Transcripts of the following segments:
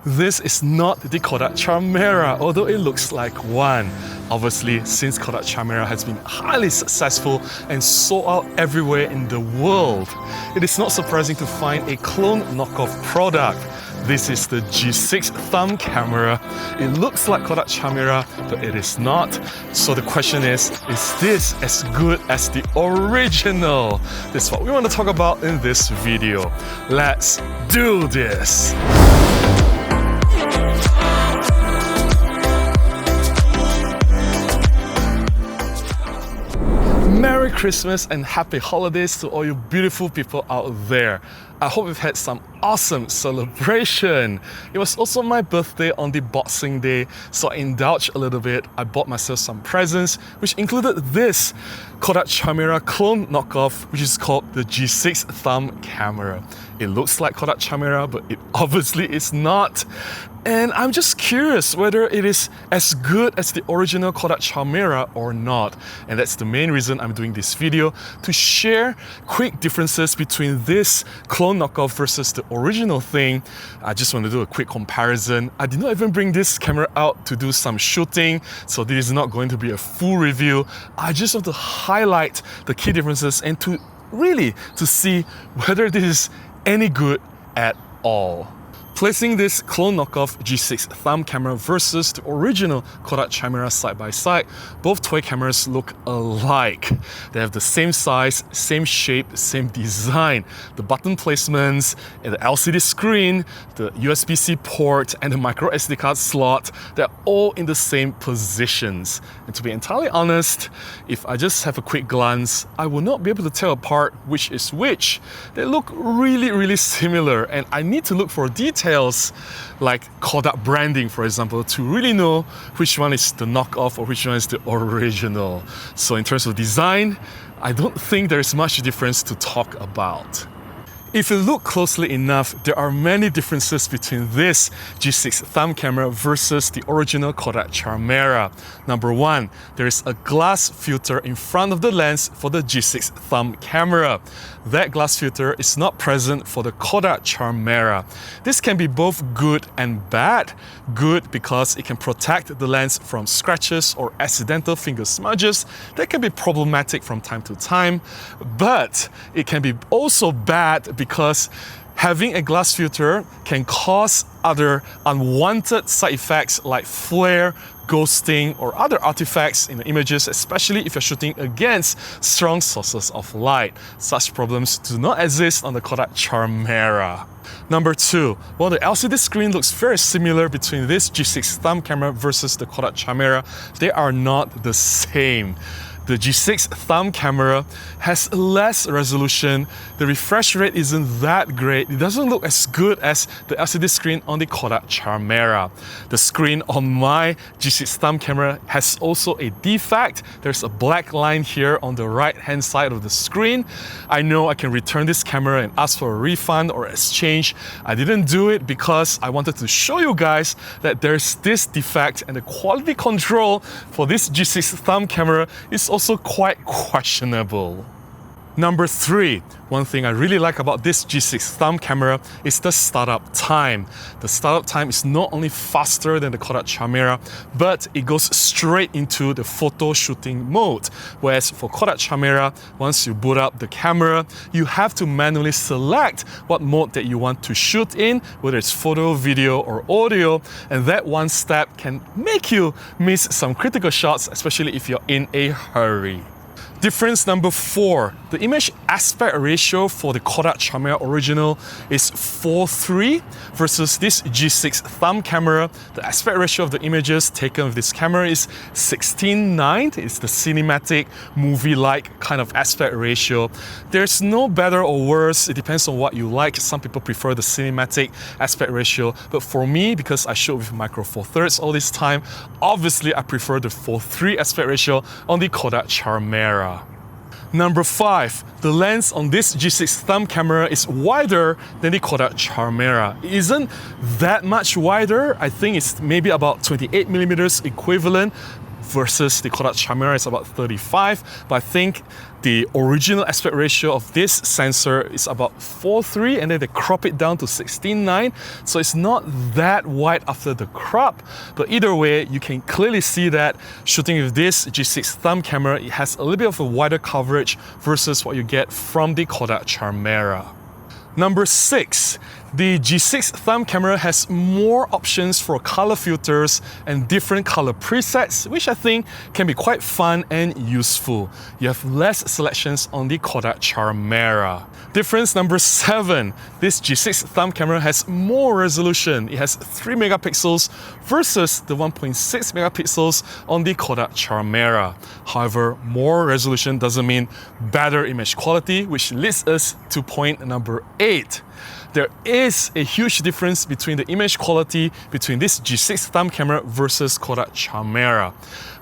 This is not the Kodak Charmera, although it looks like one. Obviously, since Kodak Charmera has been highly successful and sold out everywhere in the world, it is not surprising to find a clone knockoff product. This is the G6 thumb camera. It looks like Kodak Charmera, but it is not. So the question is this as good as the original? This is what we want to talk about in this video. Let's do this! Merry Christmas and Happy Holidays to all you beautiful people out there. I hope you've had some awesome celebration. It was also my birthday on the Boxing Day, so I indulged a little bit. I bought myself some presents, which included this Kodak Charmera clone knockoff, which is called the G6 thumb camera. It looks like Kodak Charmera, but it obviously is not. And I'm just curious whether it is as good as the original Kodak Charmera or not. And that's the main reason I'm doing this video, to share quick differences between this clone knockoff versus the original thing. I just want to do a quick comparison. I did not even bring this camera out to do some shooting, so this is not going to be a full review. I just want to highlight the key differences and to see whether this is any good at all. Placing this clone knockoff G6 thumb camera versus the original Kodak Charmera side by side, both toy cameras look alike. They have the same size, same shape, same design. The button placements, and the LCD screen, the USB-C port, and the micro SD card slot, they're all in the same positions. And to be entirely honest, if I just have a quick glance, I will not be able to tell apart which is which. They look really similar, and I need to look for details like Kodak branding, for example, to really know which one is the knockoff or which one is the original. So in terms of design, I don't think there's much difference to talk about. If you look closely enough, there are many differences between this G6 thumb camera versus the original Kodak Charmera. Number one, there is a glass filter in front of the lens for the G6 thumb camera. That glass filter is not present for the Kodak Charmera. This can be both good and bad. Good because it can protect the lens from scratches or accidental finger smudges that can be problematic from time to time, but it can be also bad because having a glass filter can cause other unwanted side effects like flare, ghosting, or other artifacts in the images, especially if you're shooting against strong sources of light. Such problems do not exist on the Kodak Charmera. Number two, while the LCD screen looks very similar between this G6 thumb camera versus the Kodak Charmera, they are not the same. The G6 thumb camera has less resolution, the refresh rate isn't that great, it doesn't look as good as the LCD screen on the Kodak Charmera. The screen on my G6 thumb camera has also a defect. There's a black line here on the right hand side of the screen. I know I can return this camera and ask for a refund or exchange. I didn't do it because I wanted to show you guys that there's this defect, and the quality control for this G6 thumb camera is also quite questionable. Number three, one thing I really like about this G6 thumb camera is the startup time. The startup time is not only faster than the Kodak Charmera, but it goes straight into the photo shooting mode. Whereas for Kodak Charmera, once you boot up the camera, you have to manually select what mode that you want to shoot in, whether it's photo, video, or audio, and that one step can make you miss some critical shots, especially if you're in a hurry. Difference number four, the image aspect ratio for the Kodak Charmera original is 4:3 versus this G6 thumb camera. The aspect ratio of the images taken with this camera is 16:9. It's the cinematic, movie-like kind of aspect ratio. There's no better or worse, it depends on what you like. Some people prefer the cinematic aspect ratio, but for me, because I shoot with micro four thirds all this time, obviously I prefer the 4:3 aspect ratio on the Kodak Charmera. Number five, the lens on this G6 thumb camera is wider than the Kodak Charmera. It isn't that much wider. I think it's maybe about 28mm equivalent versus the Kodak Charmera is about 35, but I think the original aspect ratio of this sensor is about 4:3, and then they crop it down to 16:9, so it's not that wide after the crop. But either way, you can clearly see that shooting with this G6 thumb camera, it has a little bit of a wider coverage versus what you get from the Kodak Charmera. Number 6, the G6 thumb camera has more options for color filters and different color presets, which I think can be quite fun and useful. You have less selections on the Kodak Charmera. Difference number 7, this G6 thumb camera has more resolution. It has 3 megapixels versus the 1.6 megapixels on the Kodak Charmera. However, more resolution doesn't mean better image quality, which leads us to point number 8. There is a huge difference between the image quality between this G6 thumb camera versus Kodak Charmera.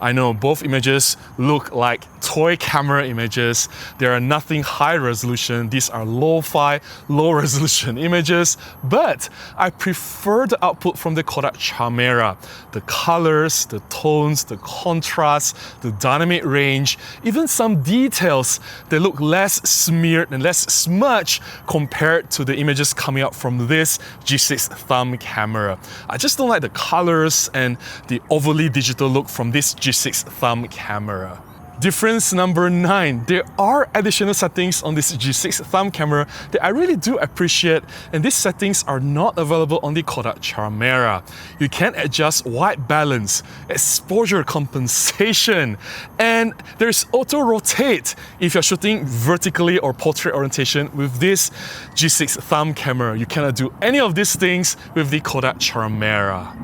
I know both images look like toy camera images. They are nothing high resolution. These are lo-fi, low resolution images, but I prefer the output from the Kodak Charmera. The colors, the tones, the contrast, the dynamic range, even some details, they look less smeared and less smudged compared to the images coming out from this G6 thumb camera. I just don't like the colors and the overly digital look from this G6 thumb camera. Difference number 9, there are additional settings on this G6 thumb camera that I really do appreciate, and these settings are not available on the Kodak Charmera. You can adjust white balance, exposure compensation, and there's auto rotate if you're shooting vertically or portrait orientation with this G6 thumb camera. You cannot do any of these things with the Kodak Charmera.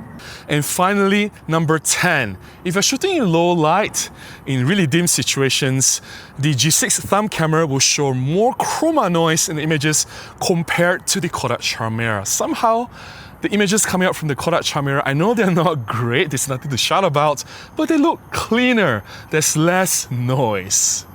And finally, number 10, if you're shooting in low light, in really dim situations, the G6 thumb camera will show more chroma noise in the images compared to the Kodak Charmera. Somehow, the images coming out from the Kodak Charmera, I know they're not great, there's nothing to shout about, but they look cleaner, there's less noise.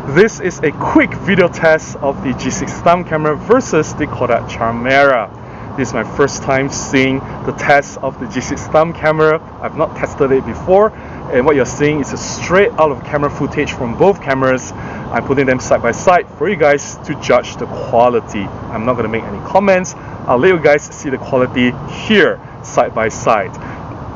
This is a quick video test of the G6 thumb camera versus the Kodak Charmera. This is my first time seeing the test of the G6 thumb camera. I've not tested it before, and what you're seeing is a straight out of camera footage from both cameras. I'm putting them side by side for you guys to judge the quality. I'm not going to make any comments. I'll let you guys see the quality here, side by side.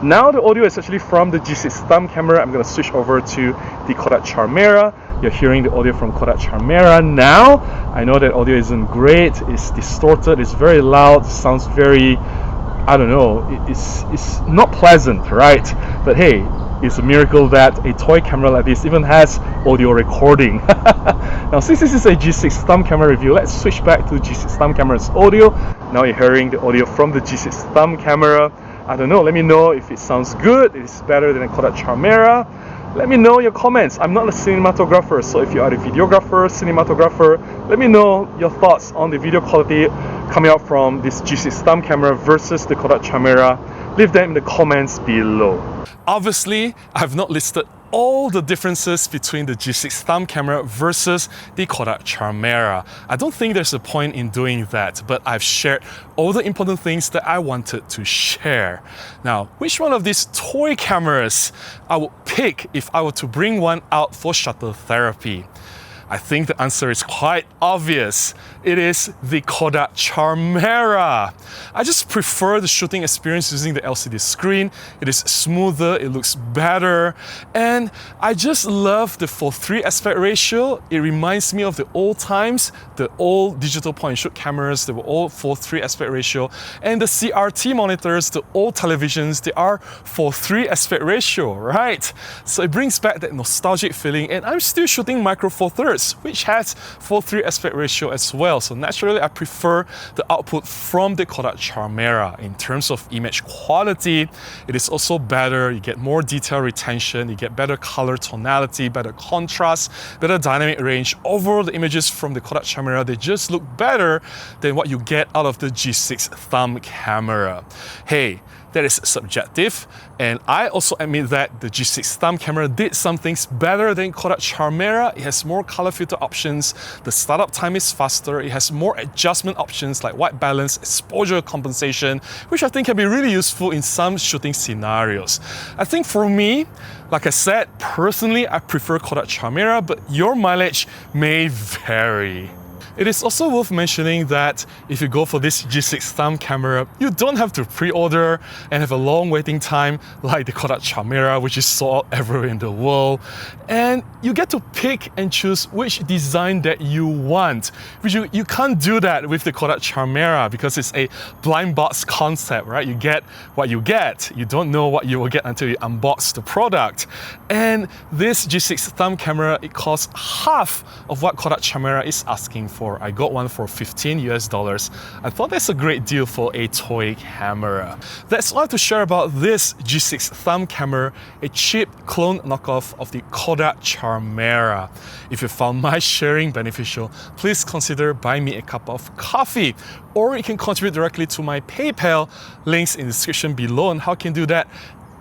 Now the audio is actually from the G6 thumb camera. I'm going to switch over to the Kodak Charmera. You're hearing the audio from Kodak Charmera now. I know that audio isn't great, it's distorted, it's very loud, sounds very, I don't know, it's not pleasant, right? But hey, it's a miracle that a toy camera like this even has audio recording. Now since this is a G6 thumb camera review, let's switch back to G6 thumb camera's audio. Now you're hearing the audio from the G6 thumb camera. I don't know, let me know if it sounds good, if it's better than a Kodak Charmera. Let me know your comments. I'm not a cinematographer, so if you are a videographer, cinematographer, let me know your thoughts on the video quality coming out from this G6 thumb camera versus the Kodak Charmera. Leave them in the comments below. Obviously, I have not listed all the differences between the G6 thumb camera versus the Kodak Charmera. I don't think there's a point in doing that, but I've shared all the important things that I wanted to share. Now, which one of these toy cameras I would pick if I were to bring one out for shutter therapy? I think the answer is quite obvious. It is the Kodak Charmera. I just prefer the shooting experience using the LCD screen. It is smoother, it looks better, and I just love the 4:3 aspect ratio. It reminds me of the old times, the old digital point-and-shoot cameras, they were all 4:3 aspect ratio, and the CRT monitors, the old televisions, they are 4:3 aspect ratio, right? So it brings back that nostalgic feeling, and I'm still shooting micro four thirds, which has 4:3 aspect ratio as well. So naturally, I prefer the output from the Kodak Charmera. In terms of image quality, it is also better. You get more detail retention, you get better color tonality, better contrast, better dynamic range. Overall, the images from the Kodak Charmera, they just look better than what you get out of the G6 thumb camera. Hey, that is subjective, and I also admit that the G6 thumb camera did some things better than Kodak Charmera. It has more color filter options, the startup time is faster, it has more adjustment options like white balance, exposure compensation, which I think can be really useful in some shooting scenarios. I think for me, like I said, personally I prefer Kodak Charmera, but your mileage may vary. It is also worth mentioning that if you go for this G6 thumb camera, you don't have to pre-order and have a long waiting time like the Kodak Charmera, which is sold out everywhere in the world. And you get to pick and choose which design that you want. Which you can't do that with the Kodak Charmera because it's a blind box concept, right? You get what you get. You don't know what you will get until you unbox the product. And this G6 thumb camera, it costs half of what Kodak Charmera is asking for. I got one for $15 US. I thought that's a great deal for a toy camera. That's all I have to share about this G6 thumb camera, a cheap clone knockoff of the Kodak Charmera. If you found my sharing beneficial, please consider buying me a cup of coffee, or you can contribute directly to my PayPal. Links in the description below on how you can do that.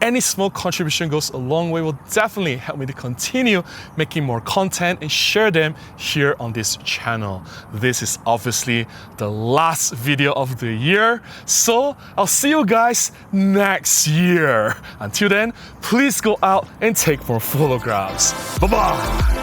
Any small contribution goes a long way, will definitely help me to continue making more content and share them here on this channel. This is obviously the last video of the year, so I'll see you guys next year. Until then, please go out and take more photographs. Bye-bye!